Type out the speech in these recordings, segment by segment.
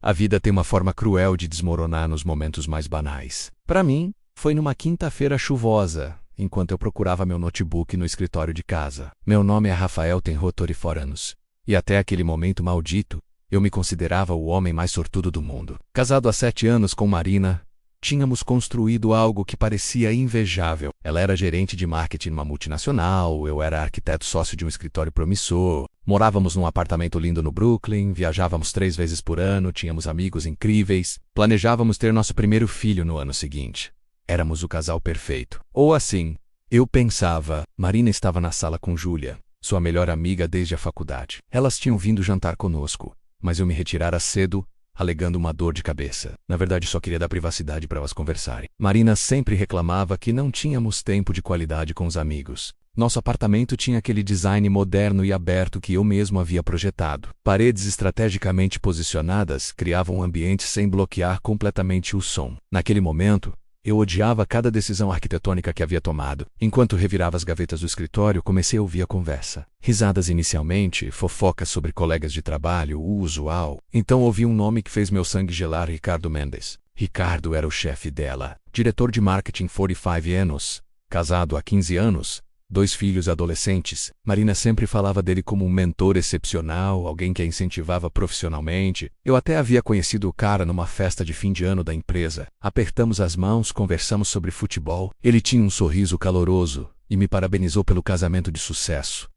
A vida tem uma forma cruel de desmoronar nos momentos mais banais. Para mim, foi numa quinta-feira chuvosa, enquanto eu procurava meu notebook no escritório de casa. Meu nome é Rafael Tenro Toriforanos, e até aquele momento maldito, eu me considerava o homem mais sortudo do mundo. Casado há 7 anos com Marina, tínhamos construído algo que parecia invejável. Ela era gerente de marketing numa multinacional, eu era arquiteto sócio de um escritório promissor, morávamos num apartamento lindo no Brooklyn, viajávamos 3 vezes por ano, tínhamos amigos incríveis, planejávamos ter nosso primeiro filho no ano seguinte. Éramos o casal perfeito. Ou assim, eu pensava. Marina estava na sala com Júlia, sua melhor amiga desde a faculdade. Elas tinham vindo jantar conosco, mas eu me retirara cedo, alegando uma dor de cabeça. Na verdade, só queria dar privacidade para elas conversarem. Marina sempre reclamava que não tínhamos tempo de qualidade com os amigos. Nosso apartamento tinha aquele design moderno e aberto que eu mesmo havia projetado. Paredes estrategicamente posicionadas criavam um ambiente sem bloquear completamente o som. Naquele momento, eu odiava cada decisão arquitetônica que havia tomado. Enquanto revirava as gavetas do escritório, comecei a ouvir a conversa. Risadas inicialmente, fofocas sobre colegas de trabalho, o usual. Então ouvi um nome que fez meu sangue gelar: Ricardo Mendes. Ricardo era o chefe dela, diretor de marketing 45 anos, casado há 15 anos, 2 filhos adolescentes. Marina sempre falava dele como um mentor excepcional, alguém que a incentivava profissionalmente. Eu até havia conhecido o cara numa festa de fim de ano da empresa. Apertamos as mãos, conversamos sobre futebol. Ele tinha um sorriso caloroso e me parabenizou pelo casamento de sucesso.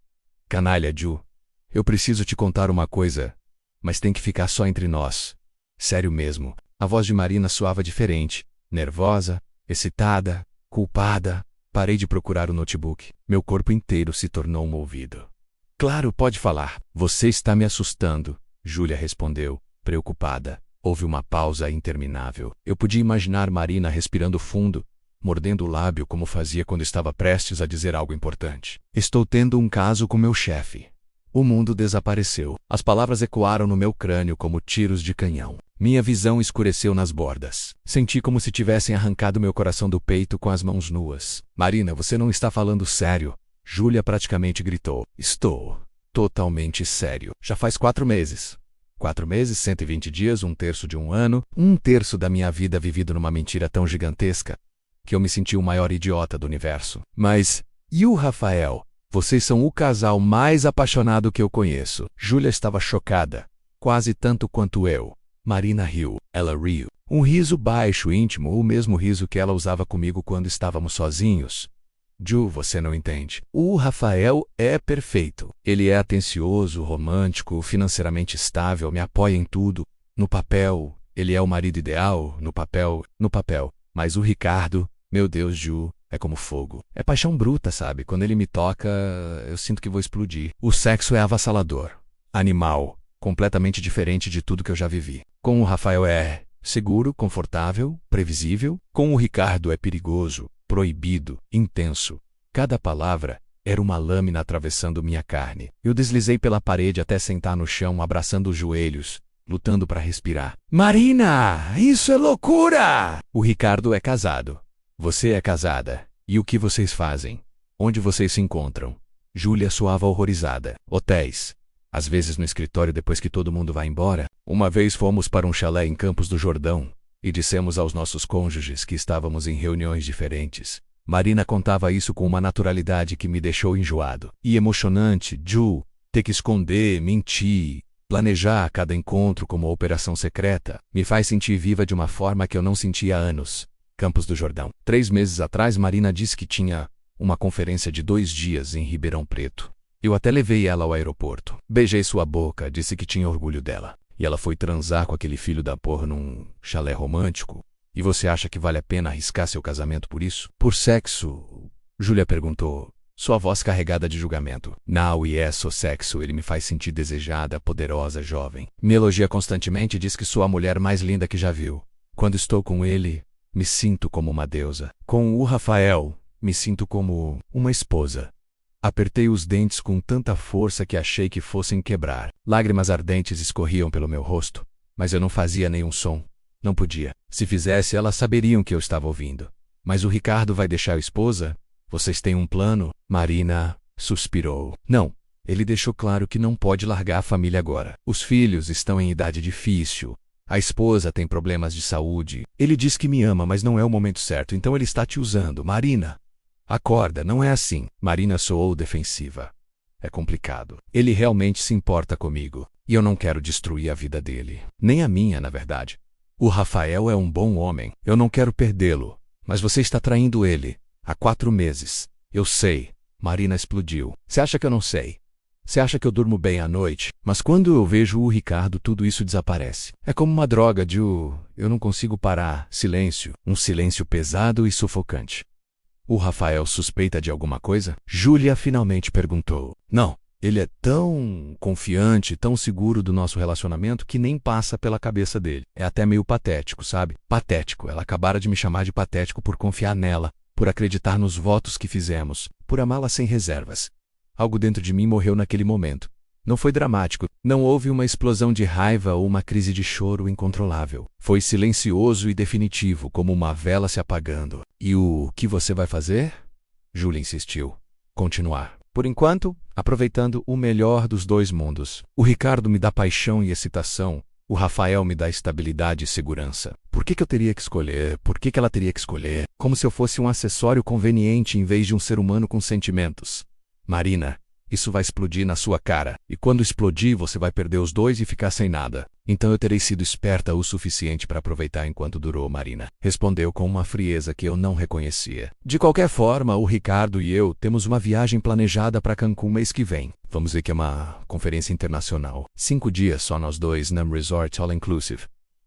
Canalha, Ju, eu preciso te contar uma coisa, mas tem que ficar só entre nós. Sério mesmo. A voz de Marina soava diferente, nervosa, excitada, culpada. Parei de procurar o notebook. Meu corpo inteiro se tornou um ouvido. Claro, pode falar. Você está me assustando, Júlia respondeu, preocupada. Houve uma pausa interminável. Eu podia imaginar Marina respirando fundo, mordendo o lábio como fazia quando estava prestes a dizer algo importante. Estou tendo um caso com meu chefe. O mundo desapareceu. As palavras ecoaram no meu crânio como tiros de canhão. Minha visão escureceu nas bordas. Senti como se tivessem arrancado meu coração do peito com as mãos nuas. Marina, você não está falando sério? Júlia praticamente gritou. Estou totalmente sério. Já faz 4 meses. 4 meses, 120 dias, 1/3 de um ano, 1/3 da minha vida vivido numa mentira tão gigantesca que eu me senti o maior idiota do universo. Mas, e o Rafael? Vocês são o casal mais apaixonado que eu conheço. Júlia estava chocada, quase tanto quanto eu. Marina riu. Ela riu. Um riso baixo, íntimo, o mesmo riso que ela usava comigo quando estávamos sozinhos. Ju, você não entende. O Rafael é perfeito. Ele é atencioso, romântico, financeiramente estável, me apoia em tudo. No papel, ele é o marido ideal. No papel. Mas o Ricardo, meu Deus, Ju, é como fogo. É paixão bruta, sabe? Quando ele me toca, eu sinto que vou explodir. O sexo é avassalador. Animal. Completamente diferente de tudo que eu já vivi. Com o Rafael é seguro, confortável, previsível. Com o Ricardo é perigoso, proibido, intenso. Cada palavra era uma lâmina atravessando minha carne. Eu deslizei pela parede até sentar no chão, abraçando os joelhos, lutando para respirar. Marina, isso é loucura! O Ricardo é casado. Você é casada. E o que vocês fazem? Onde vocês se encontram? Júlia soava horrorizada. Hotéis. Às vezes no escritório depois que todo mundo vai embora. Uma vez fomos para um chalé em Campos do Jordão e dissemos aos nossos cônjuges que estávamos em reuniões diferentes. Marina contava isso com uma naturalidade que me deixou enjoado. E emocionante, Ju, ter que esconder, mentir, planejar cada encontro como uma operação secreta, me faz sentir viva de uma forma que eu não sentia há anos. Campos do Jordão. 3 meses atrás, Marina disse que tinha uma conferência de 2 dias em Ribeirão Preto. Eu até levei ela ao aeroporto. Beijei sua boca, disse que tinha orgulho dela. E ela foi transar com aquele filho da porra num chalé romântico. E você acha que vale a pena arriscar seu casamento por isso? Por sexo? Júlia perguntou, sua voz carregada de julgamento. Não, e é só sexo, ele me faz sentir desejada, poderosa, jovem. Me elogia constantemente e diz que sou a mulher mais linda que já viu. Quando estou com ele, me sinto como uma deusa. Com o Rafael, me sinto como uma esposa. Apertei os dentes com tanta força que achei que fossem quebrar. Lágrimas ardentes escorriam pelo meu rosto, mas eu não fazia nenhum som. Não podia. Se fizesse, elas saberiam que eu estava ouvindo. Mas o Ricardo vai deixar a esposa? Vocês têm um plano? Marina suspirou. Não. Ele deixou claro que não pode largar a família agora. Os filhos estão em idade difícil. A esposa tem problemas de saúde. Ele diz que me ama, mas não é o momento certo, então ele está te usando. Marina, acorda, não é assim. Marina soou defensiva. É complicado. Ele realmente se importa comigo. E eu não quero destruir a vida dele. Nem a minha, na verdade. O Rafael é um bom homem. Eu não quero perdê-lo. Mas você está traindo ele. Há 4 meses. Eu sei. Marina explodiu. Você acha que eu não sei? Você acha que eu durmo bem à noite? Mas quando eu vejo o Ricardo, tudo isso desaparece. É como uma droga eu não consigo parar. Silêncio. Um silêncio pesado e sufocante. O Rafael suspeita de alguma coisa? Júlia finalmente perguntou. Não. Ele é tão confiante, tão seguro do nosso relacionamento que nem passa pela cabeça dele. É até meio patético, sabe? Patético. Ela acabara de me chamar de patético por confiar nela, por acreditar nos votos que fizemos, por amá-la sem reservas. Algo dentro de mim morreu naquele momento. Não foi dramático, não houve uma explosão de raiva ou uma crise de choro incontrolável. Foi silencioso e definitivo, como uma vela se apagando. E o que você vai fazer? Júlia insistiu. Continuar. Por enquanto, aproveitando o melhor dos 2 mundos. O Ricardo me dá paixão e excitação. O Rafael me dá estabilidade e segurança. Por que eu teria que escolher? Por que ela teria que escolher? Como se eu fosse um acessório conveniente em vez de um ser humano com sentimentos. Marina, isso vai explodir na sua cara. E quando explodir, você vai perder os 2 e ficar sem nada. Então eu terei sido esperta o suficiente para aproveitar enquanto durou, Marina. Respondeu com uma frieza que eu não reconhecia. De qualquer forma, o Ricardo e eu temos uma viagem planejada para Cancún mês que vem. Vamos ver que é uma conferência internacional. 5 dias só nós 2 num resort all-inclusive.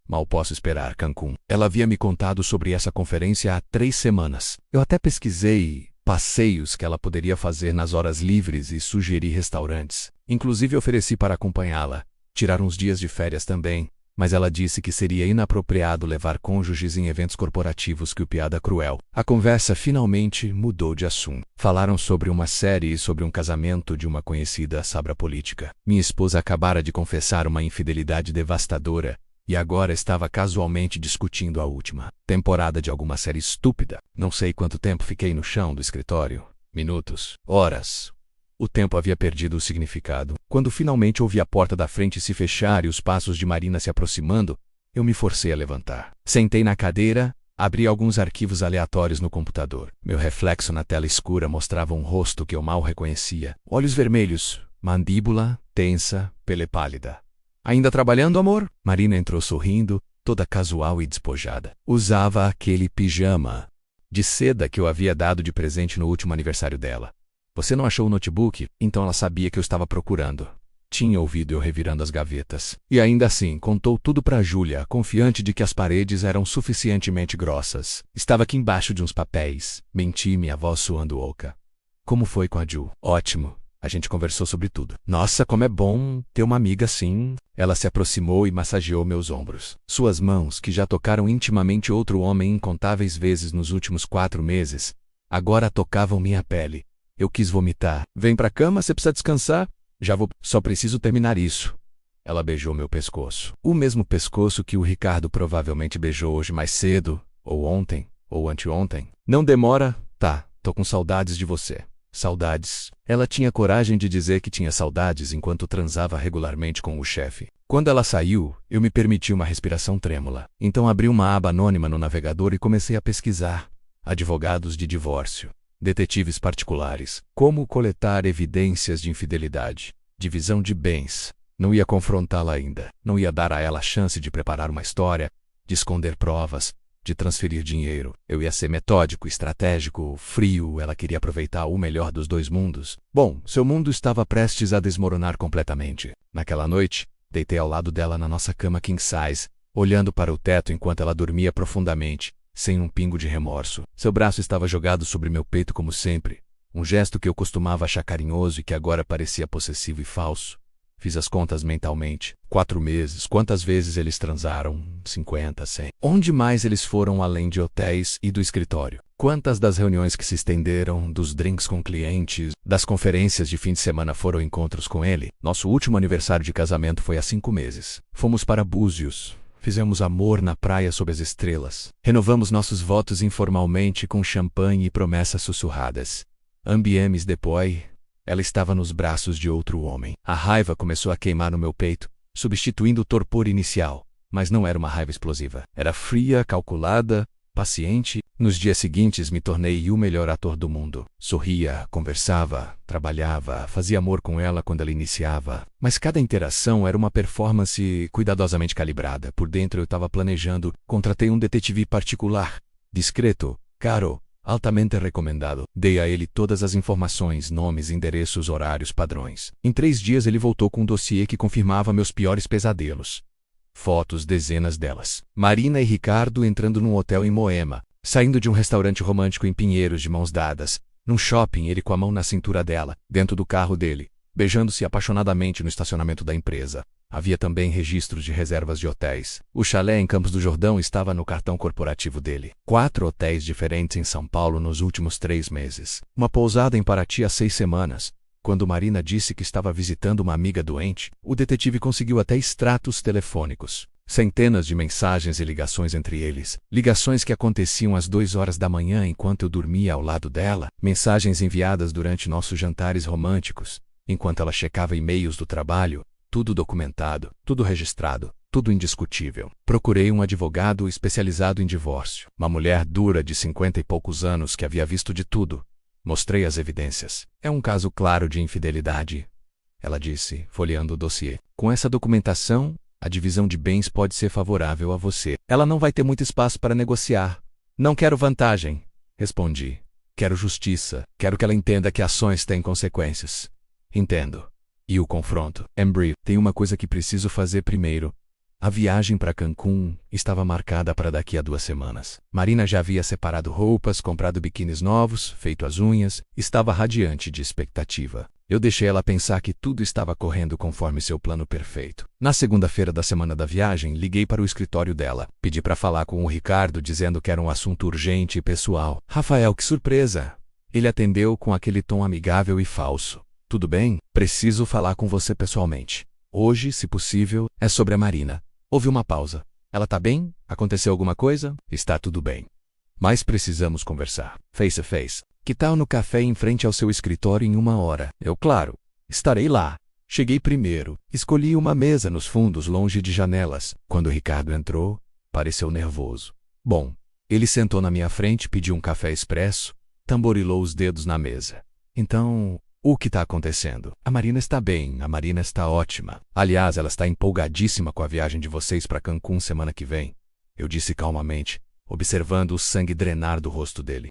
Mal posso esperar, Cancún. Ela havia me contado sobre essa conferência há 3 semanas. Eu até pesquisei passeios que ela poderia fazer nas horas livres e sugeri restaurantes. Inclusive ofereci para acompanhá-la, tirar uns dias de férias também, mas ela disse que seria inapropriado levar cônjuges em eventos corporativos que o piada cruel. A conversa finalmente mudou de assunto. Falaram sobre uma série e sobre um casamento de uma conhecida sabra política. Minha esposa acabara de confessar uma infidelidade devastadora e agora estava casualmente discutindo a última temporada de alguma série estúpida. Não sei quanto tempo fiquei no chão do escritório. Minutos. Horas. O tempo havia perdido o significado. Quando finalmente ouvi a porta da frente se fechar e os passos de Marina se aproximando, eu me forcei a levantar. Sentei na cadeira, abri alguns arquivos aleatórios no computador. Meu reflexo na tela escura mostrava um rosto que eu mal reconhecia. Olhos vermelhos, mandíbula tensa, pele pálida. Ainda trabalhando, amor? Marina entrou sorrindo, toda casual e despojada. Usava aquele pijama de seda que eu havia dado de presente no último aniversário dela. Você não achou o notebook? Então ela sabia que eu estava procurando. Tinha ouvido eu revirando as gavetas. E ainda assim, contou tudo para Júlia, confiante de que as paredes eram suficientemente grossas. Estava aqui embaixo de uns papéis. Menti, minha voz suando oca. Como foi com a Ju? Ótimo. A gente conversou sobre tudo. Nossa, como é bom ter uma amiga assim. Ela se aproximou e massageou meus ombros. Suas mãos, que já tocaram intimamente outro homem incontáveis vezes nos últimos 4 meses, agora tocavam minha pele. Eu quis vomitar. Vem pra cama, você precisa descansar? Já vou. Só preciso terminar isso. Ela beijou meu pescoço. O mesmo pescoço que o Ricardo provavelmente beijou hoje mais cedo, ou ontem, ou anteontem. Não demora? Tá, tô com saudades de você. Saudades. Ela tinha coragem de dizer que tinha saudades enquanto transava regularmente com o chefe. Quando ela saiu, eu me permiti uma respiração trêmula. Então abri uma aba anônima no navegador e comecei a pesquisar. Advogados de divórcio. Detetives particulares. Como coletar evidências de infidelidade. Divisão de bens. Não ia confrontá-la ainda. Não ia dar a ela a chance de preparar uma história, de esconder provas, de transferir dinheiro. Eu ia ser metódico, estratégico, frio. Ela queria aproveitar o melhor dos 2 mundos. Bom, seu mundo estava prestes a desmoronar completamente. Naquela noite, deitei ao lado dela na nossa cama king size, olhando para o teto enquanto ela dormia profundamente, sem um pingo de remorso. Seu braço estava jogado sobre meu peito como sempre, um gesto que eu costumava achar carinhoso e que agora parecia possessivo e falso. Fiz as contas mentalmente. 4 meses. Quantas vezes eles transaram? 50, 100. Onde mais eles foram além de hotéis e do escritório? Quantas das reuniões que se estenderam, dos drinks com clientes, das conferências de fim de semana foram encontros com ele? Nosso último aniversário de casamento foi há 5 meses. Fomos para Búzios. Fizemos amor na praia sob as estrelas. Renovamos nossos votos informalmente com champanhe e promessas sussurradas. Ambiemos depois. Ela estava nos braços de outro homem. A raiva começou a queimar no meu peito, substituindo o torpor inicial. mas não era uma raiva explosiva. Era fria, calculada, paciente. Nos dias seguintes me tornei o melhor ator do mundo. Sorria, conversava, trabalhava, fazia amor com ela quando ela iniciava. Mas cada interação era uma performance cuidadosamente calibrada. Por dentro eu estava planejando. Contratei um detetive particular, discreto, caro, altamente recomendado. Dei a ele todas as informações, nomes, endereços, horários, padrões. Em 3 dias ele voltou com um dossiê que confirmava meus piores pesadelos. Fotos, dezenas delas. Marina e Ricardo entrando num hotel em Moema, saindo de um restaurante romântico em Pinheiros de mãos dadas, num shopping ele com a mão na cintura dela, dentro do carro dele, beijando-se apaixonadamente no estacionamento da empresa. Havia também registros de reservas de hotéis. O chalé em Campos do Jordão estava no cartão corporativo dele. 4 hotéis diferentes em São Paulo nos últimos 3 meses. Uma pousada em Paraty há 6 semanas. Quando Marina disse que estava visitando uma amiga doente, o detetive conseguiu até extratos telefônicos. Centenas de mensagens e ligações entre eles. Ligações que aconteciam às 2 horas da manhã enquanto eu dormia ao lado dela. Mensagens enviadas durante nossos jantares românticos, enquanto ela checava e-mails do trabalho. Tudo documentado, tudo registrado, tudo indiscutível. Procurei um advogado especializado em divórcio. Uma mulher dura de 50 e poucos anos que havia visto de tudo. Mostrei as evidências. É um caso claro de infidelidade, ela disse, folheando o dossiê. Com essa documentação, a divisão de bens pode ser favorável a você. Ela não vai ter muito espaço para negociar. Não quero vantagem, respondi. Quero justiça. Quero que ela entenda que ações têm consequências. Entendo. E o confronto. Embry, tem uma coisa que preciso fazer primeiro. A viagem para Cancún estava marcada para daqui a 2 semanas. Marina já havia separado roupas, comprado biquínis novos, feito as unhas, estava radiante de expectativa. Eu deixei ela pensar que tudo estava correndo conforme seu plano perfeito. Na segunda-feira da semana da viagem, liguei para o escritório dela. Pedi para falar com o Ricardo, dizendo que era um assunto urgente e pessoal. Rafael, que surpresa! Ele atendeu com aquele tom amigável e falso. Tudo bem? Preciso falar com você pessoalmente. Hoje, se possível, é sobre a Marina. Houve uma pausa. Ela tá bem? Aconteceu alguma coisa? Está tudo bem. Mas precisamos conversar. Face a face. Que tal no café em frente ao seu escritório em 1 hora? Eu, claro, estarei lá. Cheguei primeiro. Escolhi uma mesa nos fundos, longe de janelas. Quando Ricardo entrou, pareceu nervoso. Bom, ele sentou na minha frente, pediu um café expresso, tamborilou os dedos na mesa. Então, o que está acontecendo? A Marina está bem, a Marina está ótima. Aliás, ela está empolgadíssima com a viagem de vocês para Cancún semana que vem. Eu disse calmamente, observando o sangue drenar do rosto dele.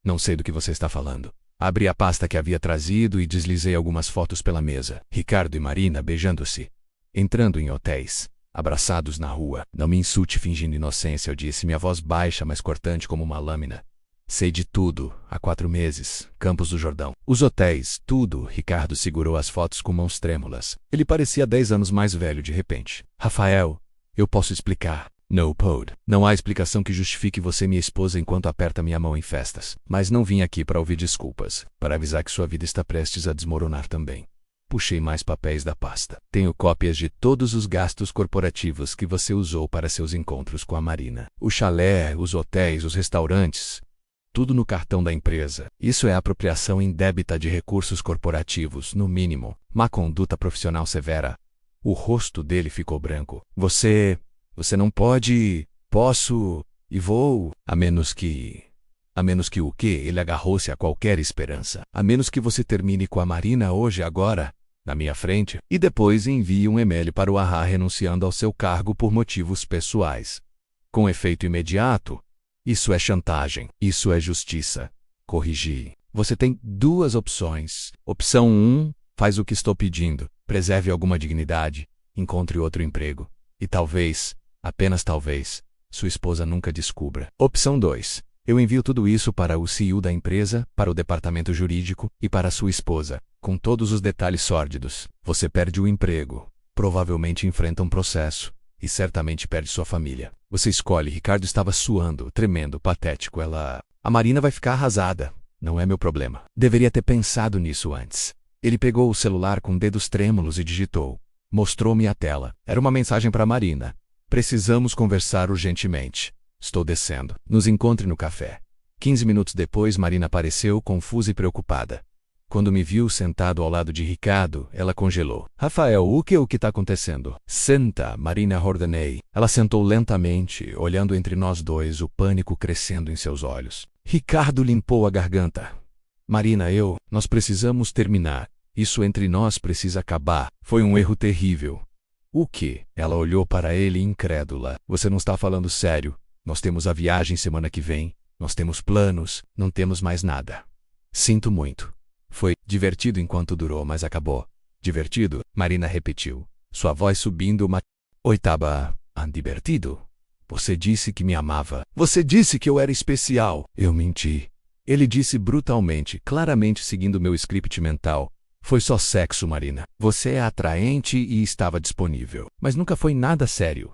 Não sei do que você está falando. Abri a pasta que havia trazido e deslizei algumas fotos pela mesa. Ricardo e Marina beijando-se, entrando em hotéis, abraçados na rua. Não me insulte fingindo inocência, eu disse, minha voz baixa, mas cortante como uma lâmina. Sei de tudo, há 4 meses, Campos do Jordão. Os hotéis, tudo. Ricardo segurou as fotos com mãos trêmulas. Ele parecia 10 anos mais velho de repente. Rafael, eu posso explicar. No pode. Não há explicação que justifique você minha esposa enquanto aperta minha mão em festas. Mas não vim aqui para ouvir desculpas, para avisar que sua vida está prestes a desmoronar também. Puxei mais papéis da pasta. Tenho cópias de todos os gastos corporativos que você usou para seus encontros com a Marina. O chalé, os hotéis, os restaurantes. Tudo no cartão da empresa. Isso é apropriação indébita de recursos corporativos, no mínimo. Má conduta profissional severa. O rosto dele ficou branco. Você não pode... Posso... E vou... A menos que o quê? Ele agarrou-se a qualquer esperança. A menos que você termine com a Marina hoje, agora, na minha frente, e depois envie um e-mail para o Arra renunciando ao seu cargo por motivos pessoais. Com efeito imediato. Isso é chantagem. Isso é justiça. Corrigi. Você tem 2 opções. Opção 1, faz o que estou pedindo. Preserve alguma dignidade. Encontre outro emprego. E talvez, apenas talvez, sua esposa nunca descubra. Opção 2. Eu envio tudo isso para o CEO da empresa, para o departamento jurídico e para sua esposa, com todos os detalhes sórdidos. Você perde o emprego. Provavelmente enfrenta um processo. E certamente perde sua família. Você escolhe. Ricardo estava suando, tremendo, patético. A Marina vai ficar arrasada. Não é meu problema. Deveria ter pensado nisso antes. Ele pegou o celular com dedos trêmulos e digitou. Mostrou-me a tela. Era uma mensagem para Marina. Precisamos conversar urgentemente. Estou descendo. Nos encontre no café. 15 minutos depois, Marina apareceu, confusa e preocupada. Quando me viu sentado ao lado de Ricardo, ela congelou. Rafael, o que tá acontecendo? Senta, Marina, ordenei. Ela sentou lentamente, olhando entre nós dois, o pânico crescendo em seus olhos. Ricardo limpou a garganta. Marina, nós precisamos terminar. Isso entre nós precisa acabar. Foi um erro terrível. O quê? Ela olhou para ele incrédula. Você não está falando sério? Nós temos a viagem semana que vem. Nós temos planos. Não temos mais nada. Sinto muito. Foi divertido enquanto durou, mas acabou. Divertido? Marina repetiu, sua voz subindo uma oitava. Divertido? Você disse que me amava. Você disse que eu era especial. Eu menti. Ele disse brutalmente, claramente seguindo meu script mental. Foi só sexo, Marina. Você é atraente e estava disponível. Mas nunca foi nada sério.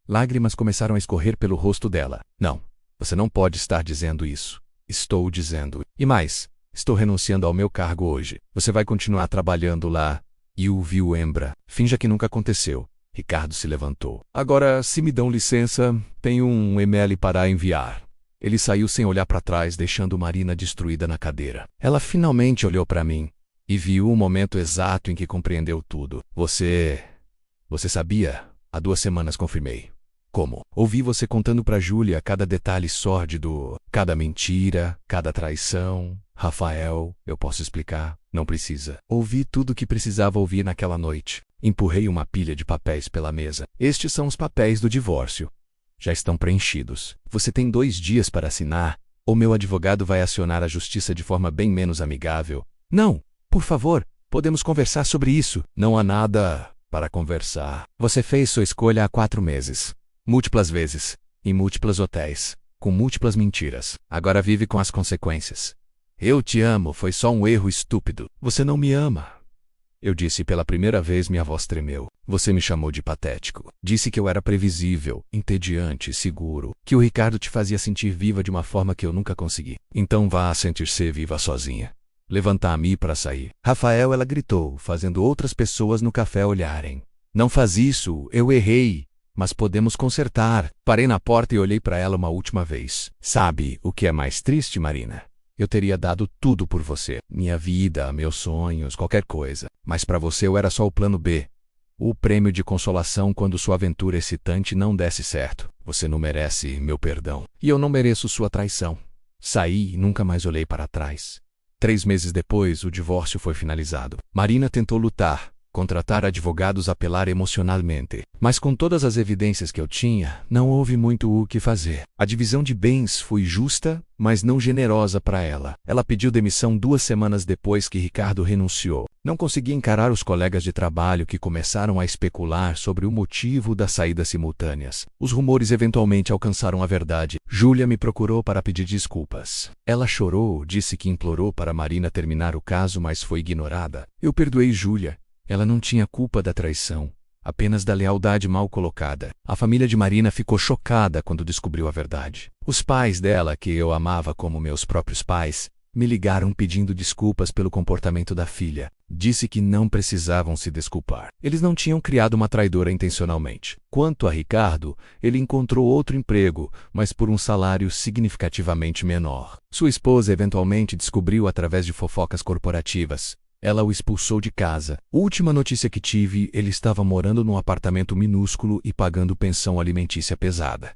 Lágrimas começaram a escorrer pelo rosto dela. Não, você não pode estar dizendo isso. Estou dizendo. E mais, estou renunciando ao meu cargo hoje. Você vai continuar trabalhando lá. E o viu Embra. Finja que nunca aconteceu. Ricardo se levantou. Agora, se me dão licença, tenho um e-mail para enviar. Ele saiu sem olhar para trás, deixando Marina destruída na cadeira. Ela finalmente olhou para mim e viu o momento exato em que compreendeu tudo. Você sabia? Há 2 semanas confirmei. Como? Ouvi você contando para Júlia cada detalhe sórdido, cada mentira, cada traição. Rafael, eu posso explicar? Não precisa. Ouvi tudo o que precisava ouvir naquela noite. Empurrei uma pilha de papéis pela mesa. Estes são os papéis do divórcio. Já estão preenchidos. Você tem 2 dias para assinar, ou meu advogado vai acionar a justiça de forma bem menos amigável. Não, por favor, podemos conversar sobre isso. Não há nada para conversar. Você fez sua escolha há 4 meses. Múltiplas vezes, em múltiplos hotéis, com múltiplas mentiras. Agora vive com as consequências. Eu te amo, foi só um erro estúpido. Você não me ama. Eu disse pela primeira vez, minha voz tremeu. Você me chamou de patético. Disse que eu era previsível, entediante, seguro, que o Ricardo te fazia sentir viva de uma forma que eu nunca consegui. Então vá sentir-se viva sozinha. Levanta-me para sair. Rafael, ela gritou, fazendo outras pessoas no café olharem. Não faz isso, eu errei. Mas podemos consertar. Parei na porta e olhei para ela uma última vez. Sabe o que é mais triste, Marina? Eu teria dado tudo por você. Minha vida, meus sonhos, qualquer coisa. Mas para você eu era só o plano B. O prêmio de consolação quando sua aventura excitante não desse certo. Você não merece meu perdão. E eu não mereço sua traição. Saí e nunca mais olhei para trás. 3 meses depois, o divórcio foi finalizado. Marina tentou lutar. Contratar advogados, apelar emocionalmente. Mas com todas as evidências que eu tinha, não houve muito o que fazer. A divisão de bens foi justa, mas não generosa para ela. Ela pediu demissão 2 semanas depois que Ricardo renunciou. Não conseguia encarar os colegas de trabalho que começaram a especular sobre o motivo das saídas simultâneas. Os rumores eventualmente alcançaram a verdade. Júlia me procurou para pedir desculpas. Ela chorou, disse que implorou para Marina terminar o caso, mas foi ignorada. Eu perdoei Júlia. Ela não tinha culpa da traição, apenas da lealdade mal colocada. A família de Marina ficou chocada quando descobriu a verdade. Os pais dela, que eu amava como meus próprios pais, me ligaram pedindo desculpas pelo comportamento da filha. Disse que não precisavam se desculpar. Eles não tinham criado uma traidora intencionalmente. Quanto a Ricardo, ele encontrou outro emprego, mas por um salário significativamente menor. Sua esposa eventualmente descobriu através de fofocas corporativas. Ela o expulsou de casa. Última notícia que tive, ele estava morando num apartamento minúsculo e pagando pensão alimentícia pesada.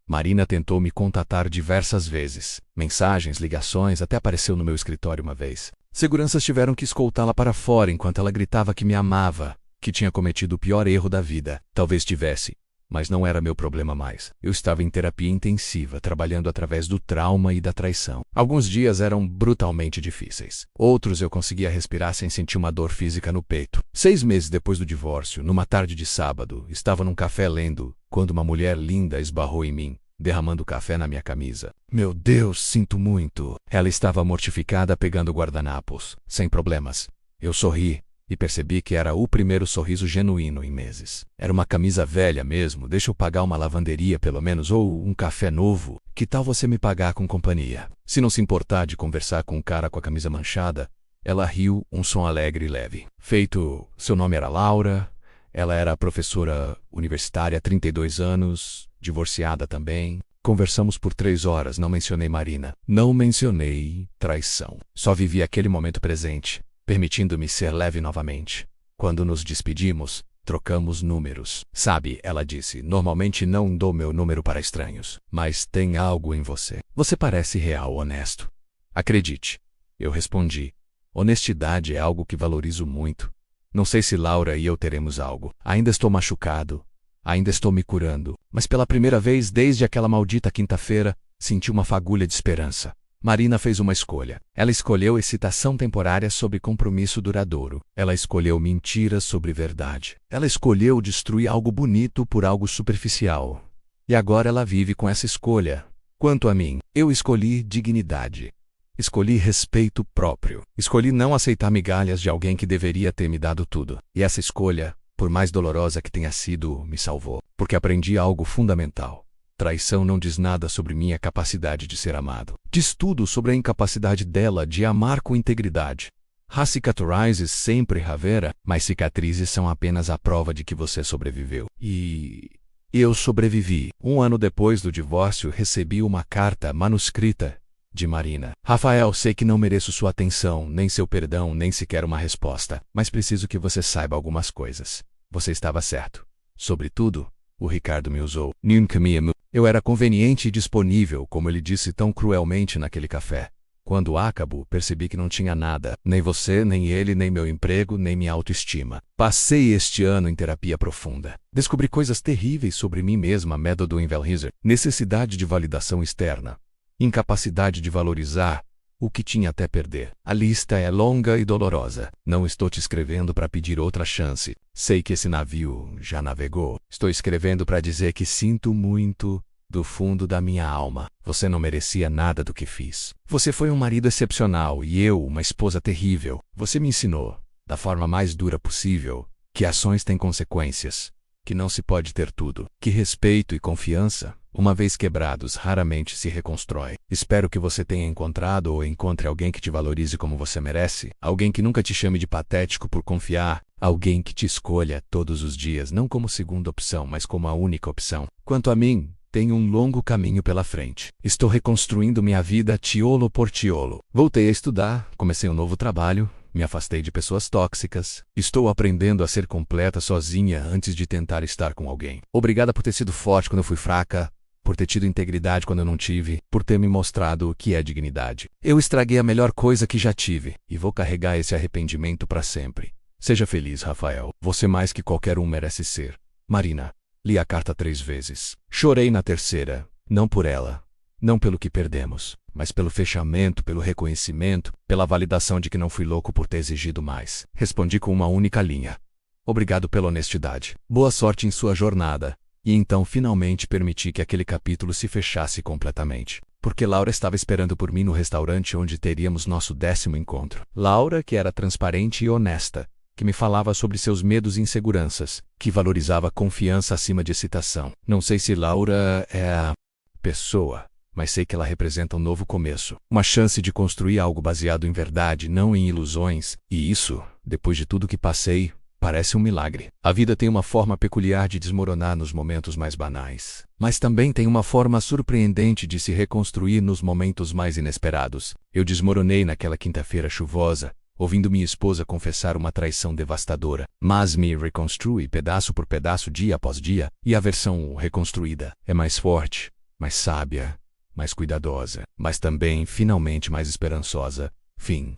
Marina tentou me contatar diversas vezes. Mensagens, ligações, até apareceu no meu escritório uma vez. Seguranças tiveram que escoltá-la para fora enquanto ela gritava que me amava, que tinha cometido o pior erro da vida. Talvez tivesse, mas não era meu problema mais. Eu estava em terapia intensiva, trabalhando através do trauma e da traição. Alguns dias eram brutalmente difíceis. Outros eu conseguia respirar sem sentir uma dor física no peito. 6 meses depois do divórcio, numa tarde de sábado, estava num café lendo, quando uma mulher linda esbarrou em mim, derramando café na minha camisa. Meu Deus, sinto muito. Ela estava mortificada pegando guardanapos, sem problemas. Eu sorri. E percebi que era o primeiro sorriso genuíno em meses. Era uma camisa velha mesmo, deixa eu pagar uma lavanderia pelo menos, ou um café novo. Que tal você me pagar com companhia? Se não se importar de conversar com um cara com a camisa manchada, ela riu, um som alegre e leve. Feito, seu nome era Laura, ela era professora universitária, 32 anos, divorciada também. Conversamos por 3 horas, não mencionei Marina. Não mencionei traição. Só vivi aquele momento presente. permitindo-me ser leve novamente. Quando nos despedimos, trocamos números. Sabe, ela disse, normalmente não dou meu número para estranhos, mas tem algo em você. Você parece real, honesto. Acredite. Eu respondi. Honestidade é algo que valorizo muito. Não sei se Laura e eu teremos algo. Ainda estou machucado. Ainda estou me curando. Mas pela primeira vez desde aquela maldita quinta-feira, senti uma fagulha de esperança. Marina fez uma escolha. Ela escolheu excitação temporária sobre compromisso duradouro. Ela escolheu mentiras sobre verdade. Ela escolheu destruir algo bonito por algo superficial. E agora ela vive com essa escolha. Quanto a mim, eu escolhi dignidade. Escolhi respeito próprio. Escolhi não aceitar migalhas de alguém que deveria ter me dado tudo. E essa escolha, por mais dolorosa que tenha sido, me salvou. Porque aprendi algo fundamental. Traição não diz nada sobre minha capacidade de ser amado. Diz tudo sobre a incapacidade dela de amar com integridade. Há cicatrizes sempre haverá, mas cicatrizes são apenas a prova de que você sobreviveu. E eu sobrevivi. 1 ano depois do divórcio, recebi uma carta manuscrita de Marina. Rafael, sei que não mereço sua atenção, nem seu perdão, nem sequer uma resposta, mas preciso que você saiba algumas coisas. Você estava certo. Sobretudo, o Ricardo me usou. Nunca me amou. Eu era conveniente e disponível, como ele disse tão cruelmente naquele café. Quando acabou, percebi que não tinha nada, nem você, nem ele, nem meu emprego, nem minha autoestima. Passei este ano em terapia profunda. Descobri coisas terríveis sobre mim mesma, método Invelheiser, necessidade de validação externa, incapacidade de valorizar o que tinha até perder. A lista é longa e dolorosa. Não estou te escrevendo para pedir outra chance. Sei que esse navio já navegou. Estou escrevendo para dizer que sinto muito do fundo da minha alma. Você não merecia nada do que fiz. Você foi um marido excepcional e eu uma esposa terrível. Você me ensinou, da forma mais dura possível, que ações têm consequências, que não se pode ter tudo, que respeito e confiança, uma vez quebrados, raramente se reconstrói. Espero que você tenha encontrado ou encontre alguém que te valorize como você merece, alguém que nunca te chame de patético por confiar, alguém que te escolha todos os dias, não como segunda opção, mas como a única opção. Quanto a mim, tenho um longo caminho pela frente. Estou reconstruindo minha vida tiolo por tiolo. Voltei a estudar, comecei um novo trabalho, me afastei de pessoas tóxicas. Estou aprendendo a ser completa sozinha antes de tentar estar com alguém. Obrigada por ter sido forte quando eu fui fraca, por ter tido integridade quando eu não tive, por ter me mostrado o que é dignidade. Eu estraguei a melhor coisa que já tive, e vou carregar esse arrependimento para sempre. Seja feliz, Rafael. Você mais que qualquer um merece ser. Marina. Li a carta 3 vezes. Chorei na terceira, não por ela, não pelo que perdemos, mas pelo fechamento, pelo reconhecimento, pela validação de que não fui louco por ter exigido mais. Respondi com uma única linha. Obrigado pela honestidade. Boa sorte em sua jornada. E então finalmente permiti que aquele capítulo se fechasse completamente. Porque Laura estava esperando por mim no restaurante onde teríamos nosso 10º encontro. Laura, que era transparente e honesta, que me falava sobre seus medos e inseguranças, que valorizava confiança acima de excitação. Não sei se Laura é a pessoa, mas sei que ela representa um novo começo, uma chance de construir algo baseado em verdade, não em ilusões, e isso, depois de tudo que passei, parece um milagre. A vida tem uma forma peculiar de desmoronar nos momentos mais banais, mas também tem uma forma surpreendente de se reconstruir nos momentos mais inesperados. Eu desmoronei naquela quinta-feira chuvosa, ouvindo minha esposa confessar uma traição devastadora, mas me reconstrui pedaço por pedaço, dia após dia, e a versão reconstruída é mais forte, mais sábia, mais cuidadosa, mas também, finalmente, mais esperançosa. Fim.